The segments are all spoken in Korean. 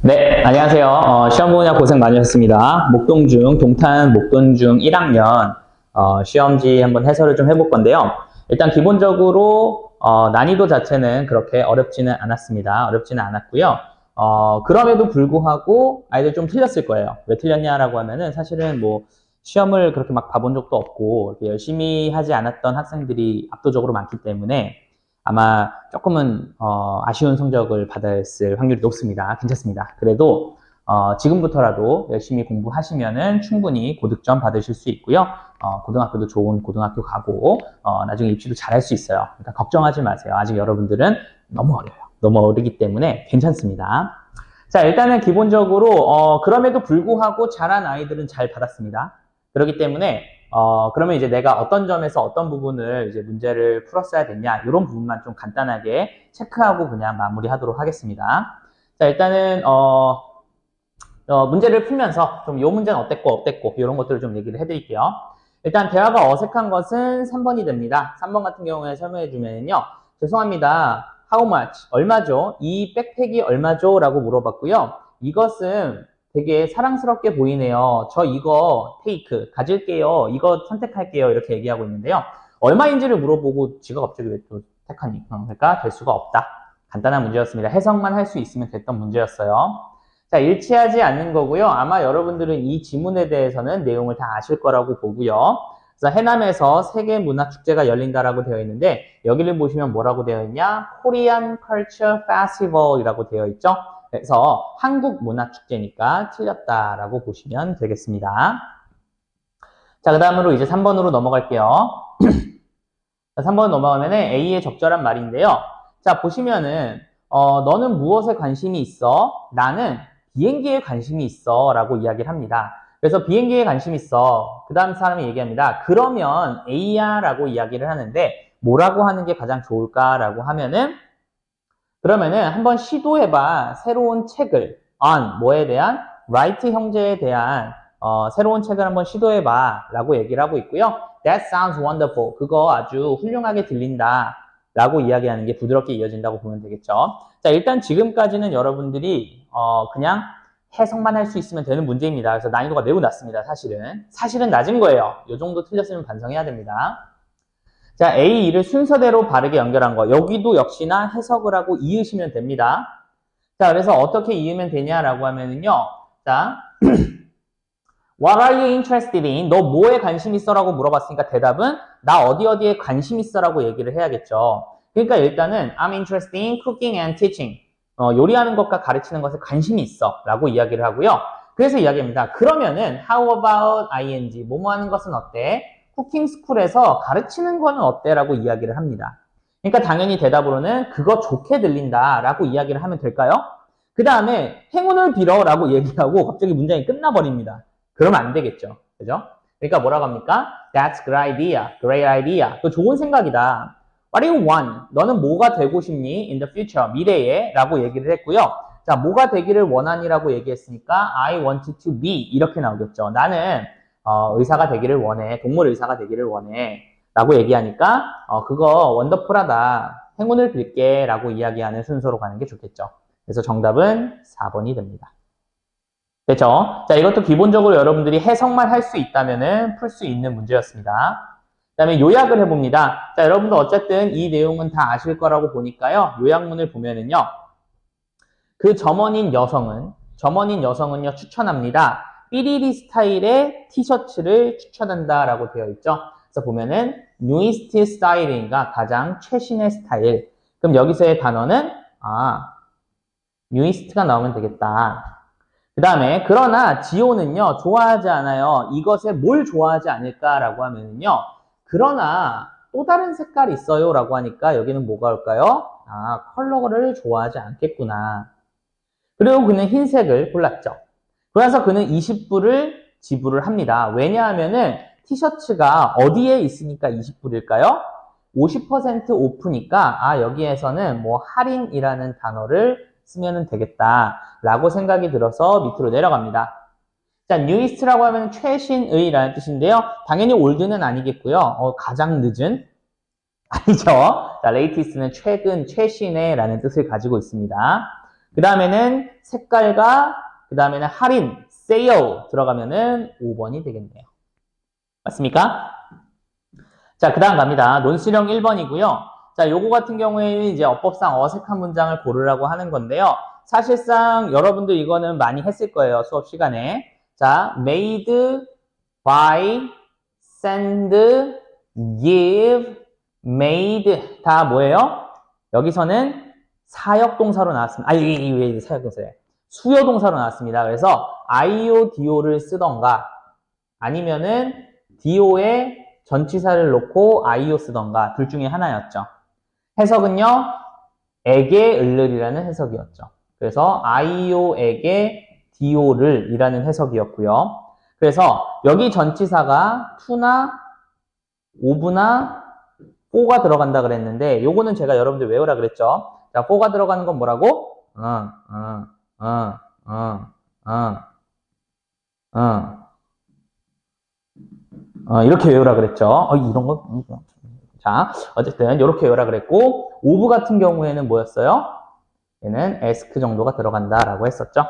네, 안녕하세요. 시험 보느냐 고생 많으셨습니다. 목동중, 동탄 목동중 1학년 시험지 한번 해설을 좀 해볼 건데요. 일단 기본적으로 난이도 자체는 그렇게 어렵지는 않았습니다. 어렵지는 않았고요. 그럼에도 불구하고 아이들 좀 틀렸을 거예요. 왜 틀렸냐라고 하면은 사실은 뭐 시험을 그렇게 막 봐본 적도 없고 이렇게 열심히 하지 않았던 학생들이 압도적으로 많기 때문에 아마 조금은 아쉬운 성적을 받았을 확률이 높습니다. 괜찮습니다. 그래도 지금부터라도 열심히 공부하시면은 충분히 고득점 받으실 수 있고요. 고등학교도 좋은 고등학교 가고 나중에 입시도 잘할 수 있어요. 그러니까 걱정하지 마세요. 아직 여러분들은 너무 어려요. 너무 어리기 때문에 괜찮습니다. 자, 일단은 기본적으로 그럼에도 불구하고 잘한 아이들은 잘 받았습니다. 그렇기 때문에 그러면 이제 내가 어떤 점에서 어떤 부분을 이제 문제를 풀었어야 됐냐, 이런 부분만 좀 간단하게 체크하고 그냥 마무리하도록 하겠습니다. 자, 일단은, 문제를 풀면서 좀 요 문제는 어땠고, 이런 것들을 좀 얘기를 해드릴게요. 일단 대화가 어색한 것은 3번이 됩니다. 3번 같은 경우에 설명해주면요. 죄송합니다. How much? 얼마죠? 이 백팩이 얼마죠? 라고 물어봤고요. 이것은 되게 사랑스럽게 보이네요. 저 이거 테이크 가질게요. 이거 선택할게요. 이렇게 얘기하고 있는데요. 얼마인지를 물어보고 지가 갑자기 왜 또 택하니? 그러니까 될 수가 없다. 간단한 문제였습니다. 해석만 할 수 있으면 됐던 문제였어요. 자, 일치하지 않는 거고요. 아마 여러분들은 이 지문에 대해서는 내용을 다 아실 거라고 보고요. 그래서 해남에서 세계문화축제가 열린다라고 되어 있는데 여기를 보시면 뭐라고 되어 있냐? Korean Culture Festival이라고 되어 있죠. 그래서 한국 문화축제니까 틀렸다라고 보시면 되겠습니다. 자, 그 다음으로 이제 3번으로 넘어갈게요. 자, 3번 넘어가면은 A의 적절한 말인데요. 자, 보시면은 너는 무엇에 관심이 있어? 나는 비행기에 관심이 있어 라고 이야기를 합니다. 그래서 비행기에 관심 있어. 그 다음 사람이 얘기합니다. 그러면 A야 라고 이야기를 하는데 뭐라고 하는 게 가장 좋을까 라고 하면은 그러면은 한번 시도해봐. 새로운 책을 on 뭐에 대한 write 형제에 대한 새로운 책을 한번 시도해봐 라고 얘기를 하고 있고요. That sounds wonderful. 그거 아주 훌륭하게 들린다 라고 이야기하는 게 부드럽게 이어진다고 보면 되겠죠. 자, 일단 지금까지는 여러분들이 그냥 해석만 할 수 있으면 되는 문제입니다. 그래서 난이도가 매우 낮습니다. 사실은 낮은 거예요. 이 정도 틀렸으면 반성해야 됩니다. 자, A, E를 순서대로 바르게 연결한 거. 여기도 역시나 해석을 하고 이으시면 됩니다. 자, 그래서 어떻게 이으면 되냐라고 하면은요. 자, What are you interested in? 너 뭐에 관심 있어? 라고 물어봤으니까 대답은 나 어디에 관심 있어? 라고 얘기를 해야겠죠. 그러니까 일단은 I'm interested in cooking and teaching. 요리하는 것과 가르치는 것에 관심이 있어. 라고 이야기를 하고요. 그래서 이야기합니다. 그러면은 How about ing? 뭐뭐 하는 것은 어때? 쿠킹 스쿨에서 가르치는 거는 어때? 라고 이야기를 합니다. 그러니까 당연히 대답으로는 그거 좋게 들린다 라고 이야기를 하면 될까요? 그 다음에 행운을 빌어 라고 얘기하고 갑자기 문장이 끝나버립니다. 그러면 안 되겠죠. 그죠? 그러니까 뭐라고 합니까? That's a great idea. Great idea. 그 좋은 생각이다. What do you want? 너는 뭐가 되고 싶니? In the future. 미래에 라고 얘기를 했고요. 자, 뭐가 되기를 원하니라고 얘기했으니까 I want to be 이렇게 나오겠죠. 나는 의사가 되기를 원해. 동물 의사가 되기를 원해. 라고 얘기하니까 그거 원더풀하다. 행운을 빌게 라고 이야기하는 순서로 가는 게 좋겠죠. 그래서 정답은 4번이 됩니다. 됐죠? 자, 이것도 기본적으로 여러분들이 해석만 할 수 있다면은 풀 수 있는 문제였습니다. 그 다음에 요약을 해봅니다. 자, 여러분들 어쨌든 이 내용은 다 아실 거라고 보니까요. 요약문을 보면은요. 그 점원인 여성은요, 추천합니다. 삐리리 스타일의 티셔츠를 추천한다라고 되어 있죠. 그래서 보면은 newest 스타일인가 가장 최신의 스타일. 그럼 여기서의 단어는 newest가 나오면 되겠다. 그 다음에 그러나 지호는요 좋아하지 않아요. 이것에 뭘 좋아하지 않을까라고 하면은요 그러나 또 다른 색깔이 있어요 라고 하니까 여기는 뭐가 올까요? 컬러를 좋아하지 않겠구나. 그리고 그는 흰색을 골랐죠. 그래서 그는 20불을 지불을 합니다. 왜냐하면은 티셔츠가 어디에 있으니까 20불일까요? 50% 오프니까 여기에서는 뭐 할인이라는 단어를 쓰면 되겠다라고 생각이 들어서 밑으로 내려갑니다. 자, newest라고 하면 최신의라는 뜻인데요. 당연히 올드는 아니겠고요. 가장 늦은 아니죠. 자, latest는 최근, 최신의라는 뜻을 가지고 있습니다. 그 다음에는 색깔과 그 다음에는 할인, sale 들어가면은 5번이 되겠네요. 맞습니까? 자, 그 다음 갑니다. 논술형 1번이고요. 자, 요거 같은 경우에는 이제 어법상 어색한 문장을 고르라고 하는 건데요. 사실상 여러분들 이거는 많이 했을 거예요. 수업 시간에. 자, made, buy, send, give, made 다 뭐예요? 여기서는 사역동사로 나왔습니다. 왜 사역동사예요? 수요동사로 나왔습니다. 그래서 IO, DO를 쓰던가 아니면은 DO에 전치사를 놓고 IO 쓰던가 둘 중에 하나였죠. 해석은요. 에게 을을이라는 해석이었죠. 그래서 IO에게 DO를 이라는 해석이었고요. 그래서 여기 전치사가 to나 of나 for가 들어간다 그랬는데 요거는 제가 여러분들 외우라 그랬죠. 자, for가 들어가는 건 뭐라고? 이렇게 외우라 그랬죠. 이런 거. 자, 어쨌든 이렇게 외우라 그랬고 of 같은 경우에는 뭐였어요? 얘는 ask 정도가 들어간다라고 했었죠.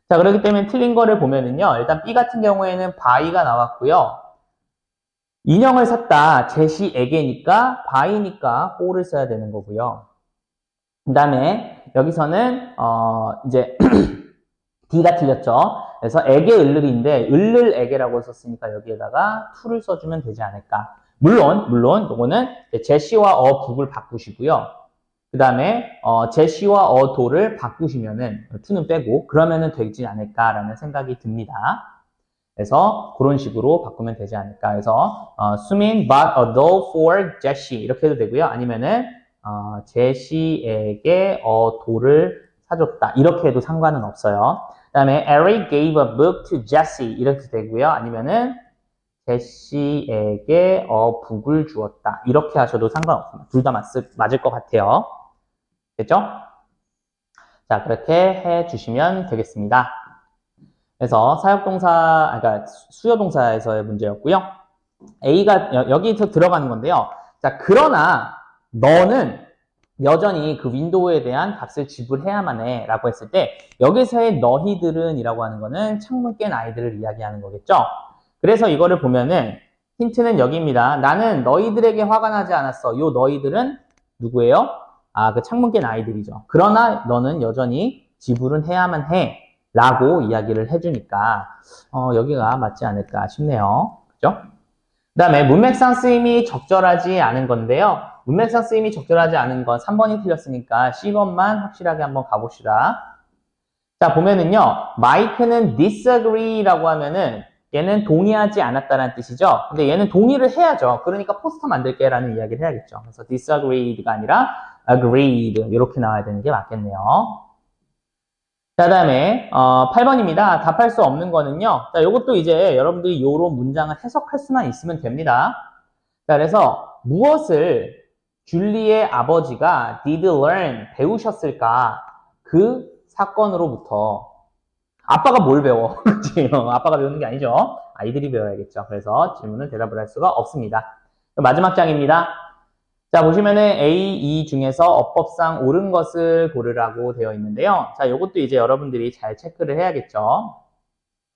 자, 그렇기 때문에 틀린 거를 보면은요. 일단 B 같은 경우에는 buy가 나왔고요. 인형을 샀다. 제시에게니까 buy니까 for를 써야 되는 거고요. 그 다음에 여기서는 이제 D가 틀렸죠. 그래서 에게 을을인데 을을에게라고 썼으니까 여기에다가 to를 써주면 되지 않을까. 물론 요거는 제시와 북을 바꾸시고요. 그 다음에 제시와 도를 바꾸시면은 to는 빼고 그러면은 되지 않을까라는 생각이 듭니다. 그래서 그런 식으로 바꾸면 되지 않을까. 그래서 수민 bought a doll for Jessie 이렇게 해도 되고요. 아니면은 제시에게 돌을 사줬다 이렇게 해도 상관은 없어요. 그 다음에 Eric gave a book to Jessie 이렇게 되고요. 아니면은 제시에게 북을 주었다 이렇게 하셔도 상관없습니다. 둘 다 맞을 것 같아요. 됐죠? 자, 그렇게 해주시면 되겠습니다. 그래서 사역동사, 그러니까 수요동사에서의 문제였고요. A가 여기서 들어가는 건데요. 자, 그러나 너는 여전히 그 윈도우에 대한 값을 지불해야만 해 라고 했을 때 여기서의 너희들은 이라고 하는 거는 창문 깬 아이들을 이야기하는 거겠죠. 그래서 이거를 보면은 힌트는 여기입니다. 나는 너희들에게 화가 나지 않았어. 요 너희들은 누구예요? 그 창문 깬 아이들이죠. 그러나 너는 여전히 지불은 해야만 해 라고 이야기를 해주니까 여기가 맞지 않을까 싶네요. 그죠? 그 다음에 문맥상 쓰임이 적절하지 않은 건데요. 문맥상 쓰임이 적절하지 않은 건 3번이 틀렸으니까 C번만 확실하게 한번 가봅시다. 자, 보면은요. 마이크는 disagree라고 하면은 얘는 동의하지 않았다는 뜻이죠. 근데 얘는 동의를 해야죠. 그러니까 포스터 만들게 라는 이야기를 해야겠죠. 그래서 disagreed가 아니라 agreed 이렇게 나와야 되는 게 맞겠네요. 자, 그 다음에 8번입니다. 답할 수 없는 거는요. 자, 요것도 이제 여러분들이 요런 문장을 해석할 수만 있으면 됩니다. 자, 그래서 무엇을 줄리의 아버지가 did learn 배우셨을까? 그 사건으로부터 아빠가 뭘 배워? 그치? 아빠가 배우는 게 아니죠. 아이들이 배워야겠죠. 그래서 질문은 대답을 할 수가 없습니다. 마지막 장입니다. 자, 보시면은 A, E 중에서 어법상 옳은 것을 고르라고 되어 있는데요. 자, 요것도 이제 여러분들이 잘 체크를 해야겠죠.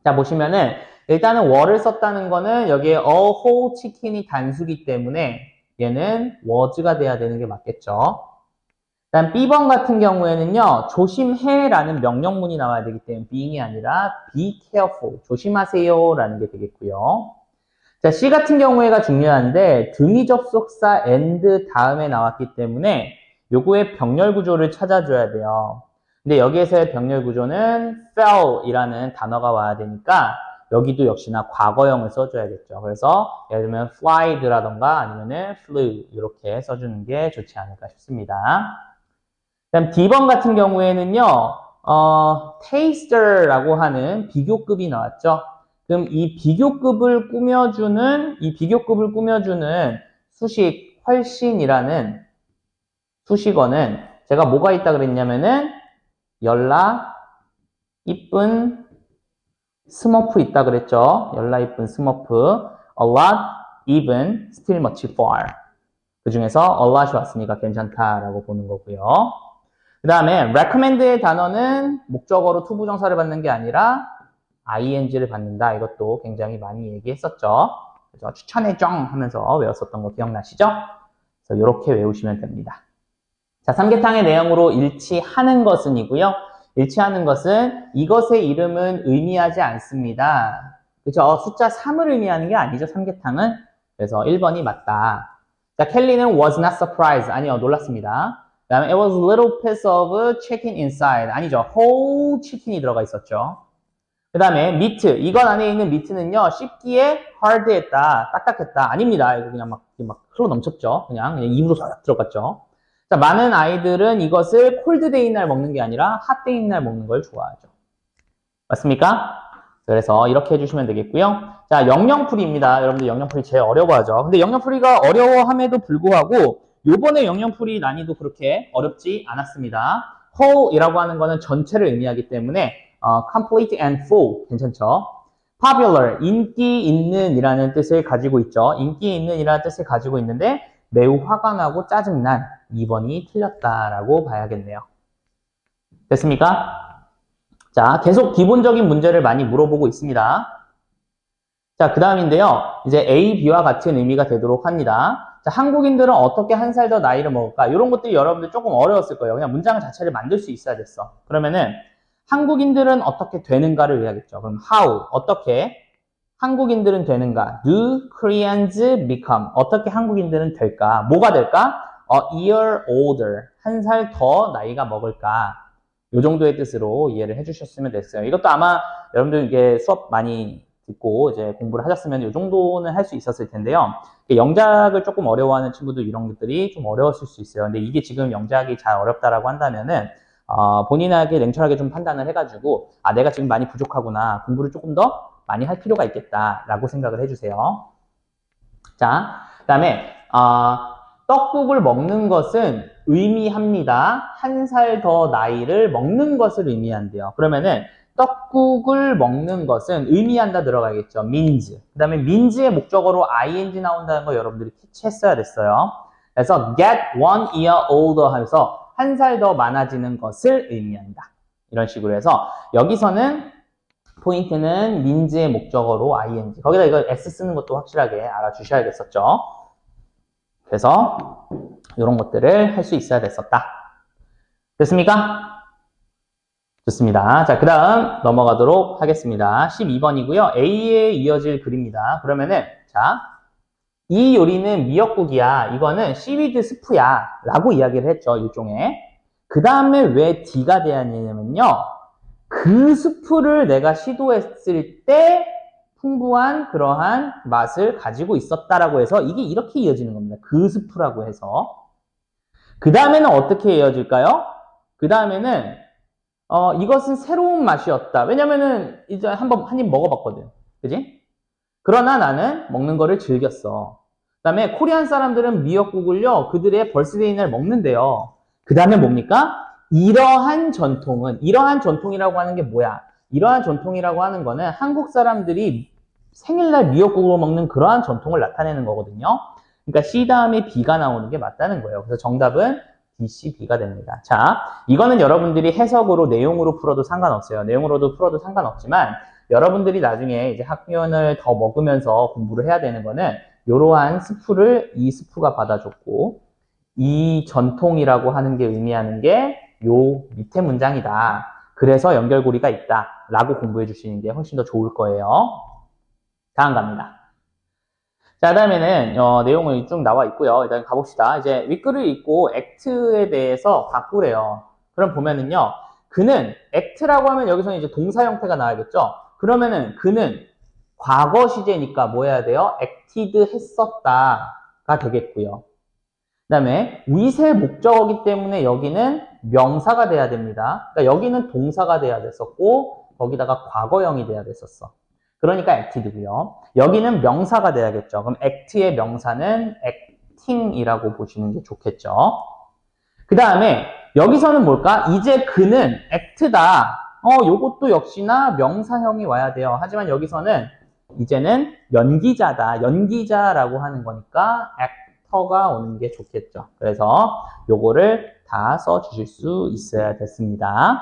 자, 보시면은 일단은 were를 썼다는 거는 여기에 a whole chicken이 단수기 때문에 얘는 was가 돼야 되는 게 맞겠죠. 다음 B번 같은 경우에는요. 조심해라는 명령문이 나와야 되기 때문에 being이 아니라 be careful, 조심하세요 라는 게 되겠고요. 자, C 같은 경우에가 중요한데 등위 접속사 and 다음에 나왔기 때문에 요거의 병렬 구조를 찾아줘야 돼요. 근데 여기에서의 병렬 구조는 fell이라는 단어가 와야 되니까 여기도 역시나 과거형을 써줘야겠죠. 그래서 예를 들면 flyed라던가 아니면은 flew 이렇게 써주는 게 좋지 않을까 싶습니다. 그다음 D번 같은 경우에는요, taster라고 하는 비교급이 나왔죠. 그럼 이 비교급을 꾸며주는 수식 훨씬이라는 수식어는 제가 뭐가 있다 그랬냐면은 열나 이쁜 스머프 있다 그랬죠. 열나 이쁜 스머프, a lot, even, still much far. 그 중에서 a lot이 왔으니까 괜찮다라고 보는 거고요. 그 다음에 recommend의 단어는 목적어로 to 부정사를 받는 게 아니라 ing를 받는다. 이것도 굉장히 많이 얘기했었죠. 그래서 추천해줘 하면서 외웠었던 거 기억나시죠? 그래서 이렇게 외우시면 됩니다. 자, 삼계탕의 내용으로 일치하는 것은이고요. 일치하는 것은 이것의 이름은 의미하지 않습니다. 그죠? 숫자 3을 의미하는 게 아니죠, 삼계탕은. 그래서 1번이 맞다. 자, 켈리는 was not surprised. 아니요, 놀랐습니다. 그 다음에 it was a little piece of chicken inside. 아니죠, whole chicken이 들어가 있었죠. 그 다음에 meat. 이건 안에 있는 meat는요, 씹기에 hard했다, 딱딱했다. 아닙니다. 이거 그냥 막 흘러 넘쳤죠. 그냥 입으로 싹 들어갔죠. 자, 많은 아이들은 이것을 콜드데이 날 먹는 게 아니라 핫데이 날 먹는 걸 좋아하죠. 맞습니까? 그래서 이렇게 해주시면 되겠고요. 자, 영영풀이입니다. 여러분들 영영풀이 제일 어려워하죠. 근데 영영풀이가 어려워함에도 불구하고 요번에 영영풀이 난이도 그렇게 어렵지 않았습니다. whole이라고 하는 거는 전체를 의미하기 때문에 complete and full 괜찮죠? popular, 인기 있는 이라는 뜻을 가지고 있죠. 인기 있는 이라는 뜻을 가지고 있는데 매우 화가 나고 짜증난 2번이 틀렸다라고 봐야겠네요. 됐습니까? 자, 계속 기본적인 문제를 많이 물어보고 있습니다. 자, 그 다음인데요. 이제 A, B와 같은 의미가 되도록 합니다. 자, 한국인들은 어떻게 한 살 더 나이를 먹을까? 이런 것들이 여러분들 조금 어려웠을 거예요. 그냥 문장 자체를 만들 수 있어야 됐어. 그러면은 한국인들은 어떻게 되는가를 해야겠죠. 그럼 how, 어떻게 한국인들은 되는가? Do Koreans become? 어떻게 한국인들은 될까? 뭐가 될까? A year older. 한 살 더 나이가 먹을까? 요 정도의 뜻으로 이해를 해주셨으면 됐어요. 이것도 아마 여러분들 이게 수업 많이 듣고 이제 공부를 하셨으면 요 정도는 할 수 있었을 텐데요. 영작을 조금 어려워하는 친구들 이런 것들이 좀 어려웠을 수 있어요. 근데 이게 지금 영작이 잘 어렵다라고 한다면은 본인에게 냉철하게 좀 판단을 해가지고 내가 지금 많이 부족하구나. 공부를 조금 더 많이 할 필요가 있겠다라고 생각을 해주세요. 자, 그 다음에 떡국을 먹는 것은 의미합니다. 한 살 더 나이를 먹는 것을 의미한대요. 그러면은 떡국을 먹는 것은 의미한다 들어가겠죠. means. 그 다음에 means의 목적어로 ing 나온다는 거 여러분들이 캐치했어야 됐어요. 그래서 get 1 year older 하면서 한 살 더 많아지는 것을 의미한다. 이런 식으로 해서 여기서는 포인트는 means의 목적어로 ing. 거기다 이거 s 쓰는 것도 확실하게 알아주셔야겠었죠. 그래서 이런 것들을 할 수 있어야 됐었다. 됐습니까? 좋습니다. 자, 그 다음 넘어가도록 하겠습니다. 12번이고요. A에 이어질 글입니다. 그러면은 자, 이 요리는 미역국이야. 이거는 시위드 스프야. 라고 이야기를 했죠. 일종의. 그 다음에 왜 D가 돼야 되냐면요. 그 스프를 내가 시도했을 때 풍부한 그러한 맛을 가지고 있었다라고 해서 이게 이렇게 이어지는 겁니다. 그 스프라고 해서. 그 다음에는 어떻게 이어질까요? 그 다음에는 이것은 새로운 맛이었다. 왜냐면은 이제 한 입 먹어봤거든. 그지? 그러나 나는 먹는 거를 즐겼어. 그 다음에 코리안 사람들은 미역국을요, 그들의 벌스데이 날 먹는데요. 그 다음에 뭡니까? 이러한 전통이라고 하는 게 뭐야? 이러한 전통이라고 하는 거는 한국 사람들이 생일날 미역국으로 먹는 그러한 전통을 나타내는 거거든요. 그러니까 C 다음에 B가 나오는 게 맞다는 거예요. 그래서 정답은 D, C, B가 됩니다. 자, 이거는 여러분들이 해석으로, 내용으로 풀어도 상관없어요. 내용으로도 풀어도 상관없지만 여러분들이 나중에 이제 학년을 더 먹으면서 공부를 해야 되는 거는 이러한 스프를 이 스프가 받아줬고 이 전통이라고 하는 게 의미하는 게 요 밑에 문장이다. 그래서 연결고리가 있다. 라고 공부해 주시는 게 훨씬 더 좋을 거예요. 다음 갑니다. 자, 다음에는 내용이 쭉 나와 있고요. 일단 가봅시다. 이제 윗글을 읽고 act에 대해서 바꾸래요. 그럼 보면은요. 그는 act라고 하면 여기서는 이제 동사 형태가 나와야겠죠. 그러면은 그는 과거 시제니까 뭐 해야 돼요? acted 했었다가 되겠고요. 그 다음에 위세 목적어기 때문에 여기는 명사가 돼야 됩니다. 그러니까 여기는 동사가 돼야 됐었고 거기다가 과거형이 돼야 됐었어. 그러니까 acted고요. 여기는 명사가 돼야겠죠. 그럼 act의 명사는 acting이라고 보시는 게 좋겠죠. 그 다음에 여기서는 뭘까? 이제 그는 act다. 요것도 역시나 명사형이 와야 돼요. 하지만 여기서는 이제는 연기자다. 연기자라고 하는 거니까 터가 오는 게 좋겠죠. 그래서 요거를 다 써주실 수 있어야 됐습니다.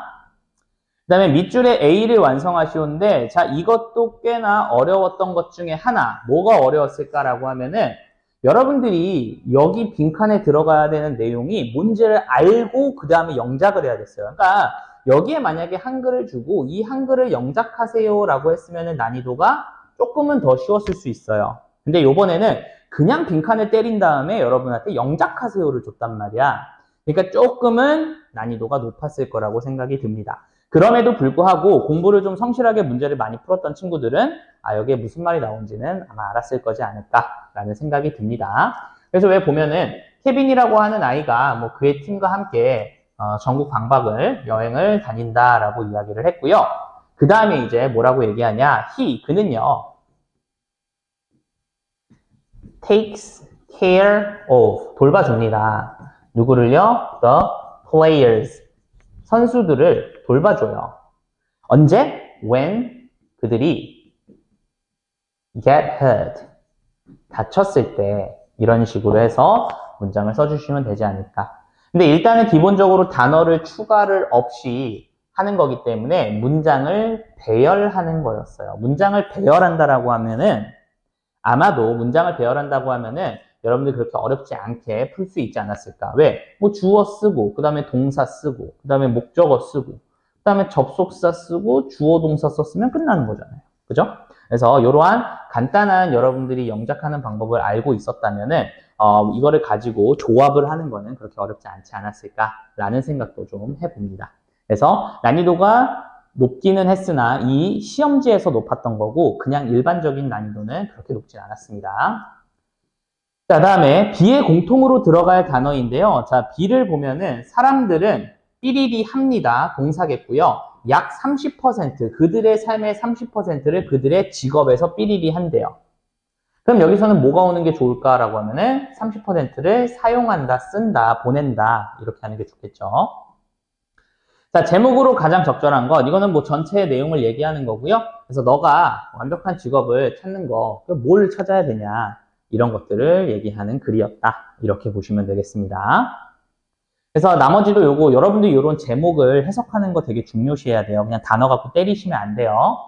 그 다음에 밑줄에 A를 완성하시오인데, 자, 이것도 꽤나 어려웠던 것 중에 하나, 뭐가 어려웠을까라고 하면은, 여러분들이 여기 빈칸에 들어가야 되는 내용이 뭔지를 알고 그 다음에 영작을 해야 됐어요. 그러니까 여기에 만약에 한글을 주고 이 한글을 영작하세요 라고 했으면 난이도가 조금은 더 쉬웠을 수 있어요. 근데 요번에는 그냥 빈칸을 때린 다음에 여러분한테 영작하세요를 줬단 말이야. 그러니까 조금은 난이도가 높았을 거라고 생각이 듭니다. 그럼에도 불구하고 공부를 좀 성실하게 문제를 많이 풀었던 친구들은 여기에 무슨 말이 나온지는 아마 알았을 거지 않을까라는 생각이 듭니다. 그래서 왜 보면은 케빈이라고 하는 아이가 뭐 그의 팀과 함께 전국 방박을 여행을 다닌다라고 이야기를 했고요. 그 다음에 이제 뭐라고 얘기하냐? 그는요 takes care of 돌봐줍니다. 누구를요? The players 선수들을 돌봐줘요. 언제? When 그들이 get hurt 다쳤을 때 이런 식으로 해서 문장을 써주시면 되지 않을까. 근데 일단은 기본적으로 단어를 추가를 없이 하는 거기 때문에 문장을 배열하는 거였어요. 문장을 배열한다라고 하면은 아마도 문장을 배열한다고 하면은 여러분들 그렇게 어렵지 않게 풀 수 있지 않았을까. 왜? 뭐 주어 쓰고 그 다음에 동사 쓰고 그 다음에 목적어 쓰고 그 다음에 접속사 쓰고 주어 동사 썼으면 끝나는 거잖아요. 그죠? 그래서 이러한 간단한 여러분들이 영작하는 방법을 알고 있었다면은 이거를 가지고 조합을 하는 거는 그렇게 어렵지 않지 않았을까라는 생각도 좀 해봅니다. 그래서 난이도가 높기는 했으나 이 시험지에서 높았던 거고 그냥 일반적인 난이도는 그렇게 높진 않았습니다. 자, 다음에 B에 공통으로 들어갈 단어인데요. 자, B를 보면은 사람들은 삐리리 합니다. 동사겠고요. 약 30%, 그들의 삶의 30%를 그들의 직업에서 삐리리 한대요. 그럼 여기서는 뭐가 오는 게 좋을까라고 하면은 30%를 사용한다, 쓴다, 보낸다 이렇게 하는 게 좋겠죠. 자, 제목으로 가장 적절한 건 이거는 뭐 전체의 내용을 얘기하는 거고요. 그래서 너가 완벽한 직업을 찾는 거, 뭘 찾아야 되냐 이런 것들을 얘기하는 글이었다. 이렇게 보시면 되겠습니다. 그래서 나머지도 요거 여러분들이 이런 제목을 해석하는 거 되게 중요시해야 돼요. 그냥 단어 갖고 때리시면 안 돼요.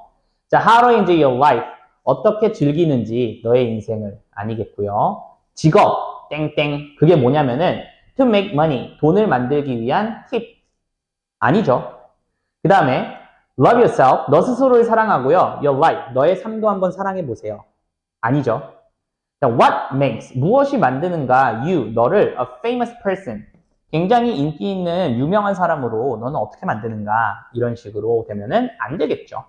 자, how to enjoy your life. 어떻게 즐기는지 너의 인생을 아니겠고요. 직업 땡땡 그게 뭐냐면은 to make money 돈을 만들기 위한 팁 아니죠. 그 다음에 love yourself 너 스스로를 사랑하고요. your life 너의 삶도 한번 사랑해 보세요. 아니죠. 자, what makes 무엇이 만드는가 you 너를 a famous person 굉장히 인기 있는 유명한 사람으로 너는 어떻게 만드는가 이런 식으로 되면은 안 되겠죠.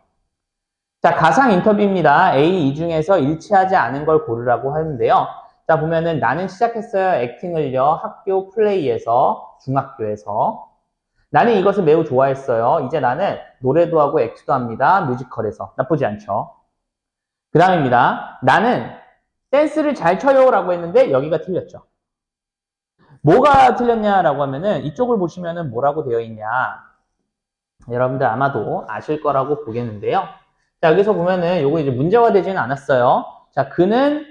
자, 가상 인터뷰입니다. A 이 중에서 일치하지 않은 걸 고르라고 하는데요. 자, 보면은 나는 시작했어요. 액팅을요. 학교 플레이에서 중학교에서 나는 이것을 매우 좋아했어요. 이제 나는 노래도 하고 액트도 합니다. 뮤지컬에서 나쁘지 않죠. 그 다음입니다. 나는 댄스를 잘 춰요 라고 했는데 여기가 틀렸죠. 뭐가 틀렸냐라고 하면은 이쪽을 보시면은 뭐라고 되어 있냐. 여러분들 아마도 아실 거라고 보겠는데요. 자, 여기서 보면은 요거 이제 문제화 되지는 않았어요. 자, 그는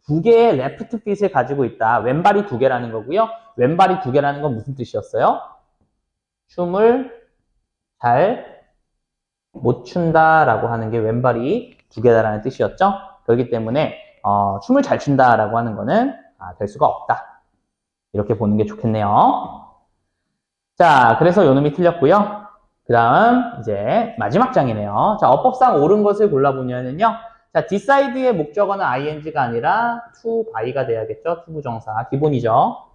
두 개의 레프트 핏을 가지고 있다. 왼발이 두 개라는 거고요. 왼발이 두 개라는 건 무슨 뜻이었어요? 춤을 잘 못 춘다라고 하는 게 왼발이 두 개다라는 뜻이었죠. 그렇기 때문에 춤을 잘 춘다라고 하는 거는 될 수가 없다. 이렇게 보는 게 좋겠네요. 자, 그래서 요 놈이 틀렸고요. 그 다음 이제 마지막 장이네요. 자, 어법상 옳은 것을 골라보면은요. 자, decide의 목적어는 ing가 아니라 to by가 돼야겠죠. to 부정사 기본이죠.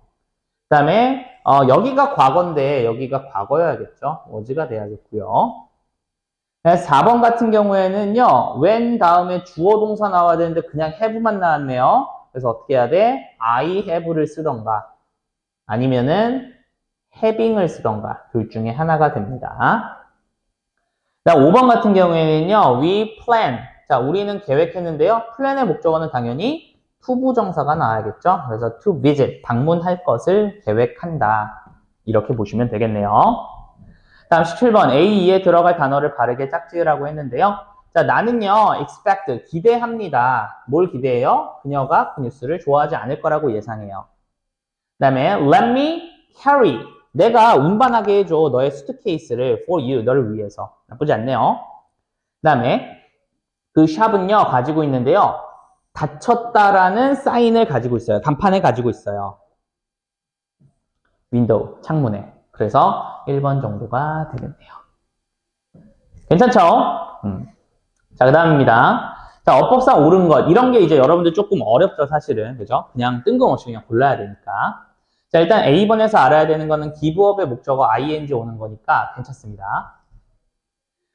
그 다음에 여기가 과거인데 여기가 과거여야겠죠. was가 돼야겠고요. 4번 같은 경우에는요. when 다음에 주어 동사 나와야 되는데 그냥 have만 나왔네요. 그래서 어떻게 해야 돼? I have를 쓰던가 아니면은 having을 쓰던가 둘 중에 하나가 됩니다. 자, 5번 같은 경우에는요. we plan. 자, 우리는 계획했는데요. plan의 목적어는 당연히 to 부정사가 나와야겠죠. 그래서 to visit, 방문할 것을 계획한다. 이렇게 보시면 되겠네요. 다음 17번 A2에 들어갈 단어를 바르게 짝지으라고 했는데요. 자, 나는요. expect, 기대합니다. 뭘 기대해요? 그녀가 그 뉴스를 좋아하지 않을 거라고 예상해요. 그다음에 let me carry. 내가 운반하게 해줘. 너의 수트케이스를 for you. 너를 위해서. 나쁘지 않네요. 그다음에 그 샵은요 가지고 있는데요. 닫혔다라는 사인을 가지고 있어요. 간판을 가지고 있어요. 윈도우, 창문에. 그래서 1번 정도가 되겠네요. 괜찮죠? 자, 그 다음입니다. 자, 어법상 옳은 것. 이런 게 이제 여러분들 조금 어렵죠, 사실은. 그죠? 그냥 뜬금없이 그냥 골라야 되니까. 자, 일단 A번에서 알아야 되는 거는 기브업의 목적어 ing 오는 거니까 괜찮습니다.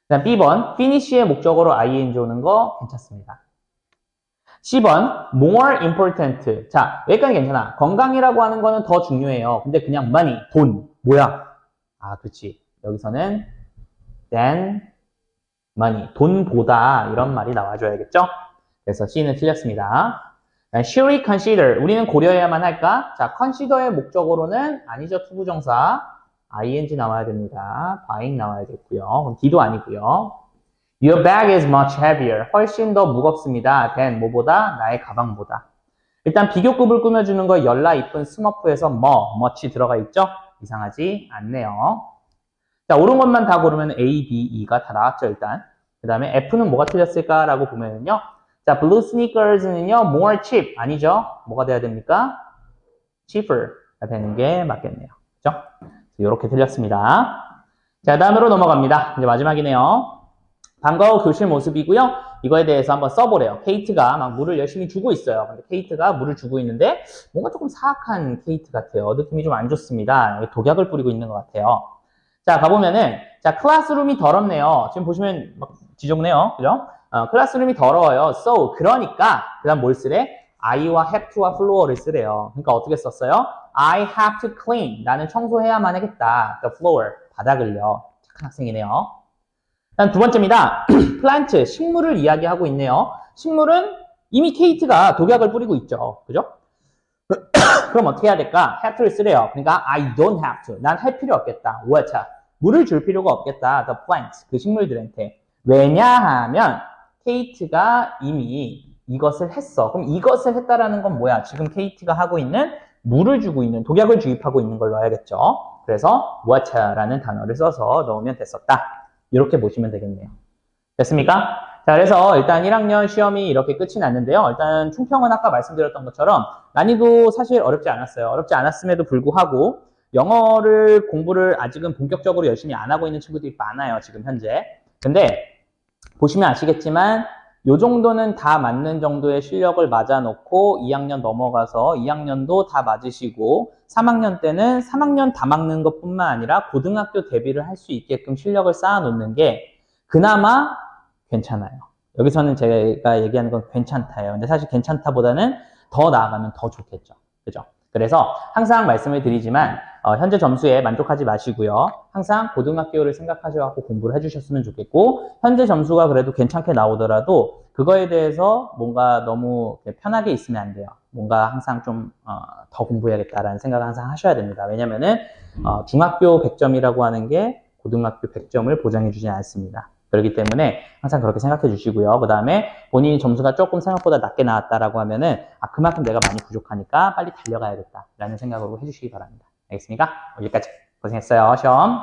그다음 B번, finish의 목적어로 ing 오는 거 괜찮습니다. C번, more important. 자, 여기까지 괜찮아. 건강이라고 하는 거는 더 중요해요. 근데 그냥 money, 돈, 뭐야? 아, 그렇지. 여기서는 than money, 돈보다 이런 말이 나와줘야겠죠? 그래서 C는 틀렸습니다. Should we consider? 우리는 고려해야만 할까? 자, consider의 목적어로는 아니죠. 투부정사. ing 나와야 됩니다. buying 나와야겠고요. 그럼 D도 아니고요. Your bag is much heavier. 훨씬 더 무겁습니다. than 뭐보다? 나의 가방보다. 일단 비교급을 꾸며주는 거 열나 이쁜 스머프에서 much 들어가 있죠? 이상하지 않네요. 자, 옳은 것만 다 고르면 A, B, E가 다 나왔죠, 일단. 그 다음에 F는 뭐가 틀렸을까라고 보면은요. 자, blue sneakers는요, more cheap. 아니죠? 뭐가 돼야 됩니까? cheaper가 되는 게 맞겠네요. 그죠? 이렇게 틀렸습니다. 자, 다음으로 넘어갑니다. 이제 마지막이네요. 반가워 교실 모습이고요. 이거에 대해서 한번 써보래요. 케이트가 막 물을 열심히 주고 있어요. 근데 케이트가 물을 주고 있는데 뭔가 조금 사악한 케이트 같아요. 느낌이 좀 안 좋습니다. 독약을 뿌리고 있는 것 같아요. 자, 가보면은 자, 클래스룸이 더럽네요. 지금 보시면 막 지저분해요. 그죠? 클래스룸이 더러워요. So, 그러니까 그 다음 뭘 쓰래? I와 have to와 floor를 쓰래요. 그러니까 어떻게 썼어요? I have to clean. 나는 청소해야만 하겠다. The floor. 바닥을요. 착한 학생이네요. 두 번째입니다. 플란트, 식물을 이야기하고 있네요. 식물은 이미 케이트가 독약을 뿌리고 있죠. 그죠? 그럼 어떻게 해야 될까? have to를 쓰래요. 그러니까 I don't have to. 난 할 필요 없겠다. water. 물을 줄 필요가 없겠다. The plants. 그 식물들한테. 왜냐하면 케이트가 이미 이것을 했어. 그럼 이것을 했다라는 건 뭐야? 지금 케이트가 하고 있는 물을 주고 있는 독약을 주입하고 있는 걸 넣어야겠죠. 그래서 water라는 단어를 써서 넣으면 됐었다. 이렇게 보시면 되겠네요. 됐습니까? 자, 그래서 일단 1학년 시험이 이렇게 끝이 났는데요. 일단 총평은 아까 말씀드렸던 것처럼 난이도 사실 어렵지 않았어요. 어렵지 않았음에도 불구하고 영어를 공부를 아직은 본격적으로 열심히 안 하고 있는 친구들이 많아요. 지금 현재. 근데 보시면 아시겠지만 요 정도는 다 맞는 정도의 실력을 맞아놓고 2학년 넘어가서 2학년도 다 맞으시고 3학년 때는 3학년 다 막는 것뿐만 아니라 고등학교 대비를 할 수 있게끔 실력을 쌓아놓는 게 그나마 괜찮아요. 여기서는 제가 얘기하는 건 괜찮다예요. 근데 사실 괜찮다보다는 더 나아가면 더 좋겠죠. 그죠? 그래서 항상 말씀을 드리지만 현재 점수에 만족하지 마시고요. 항상 고등학교를 생각하셔서 공부를 해주셨으면 좋겠고 현재 점수가 그래도 괜찮게 나오더라도 그거에 대해서 뭔가 너무 편하게 있으면 안 돼요. 뭔가 항상 좀 더 공부해야겠다라는 생각을 항상 하셔야 됩니다. 왜냐면은 중학교 100점이라고 하는 게 고등학교 100점을 보장해주지 않습니다. 그렇기 때문에 항상 그렇게 생각해 주시고요. 그 다음에 본인이 점수가 조금 생각보다 낮게 나왔다라고 하면은 그만큼 내가 많이 부족하니까 빨리 달려가야겠다라는 생각으로 해주시기 바랍니다. 알겠습니까? 여기까지 고생했어요. 시험.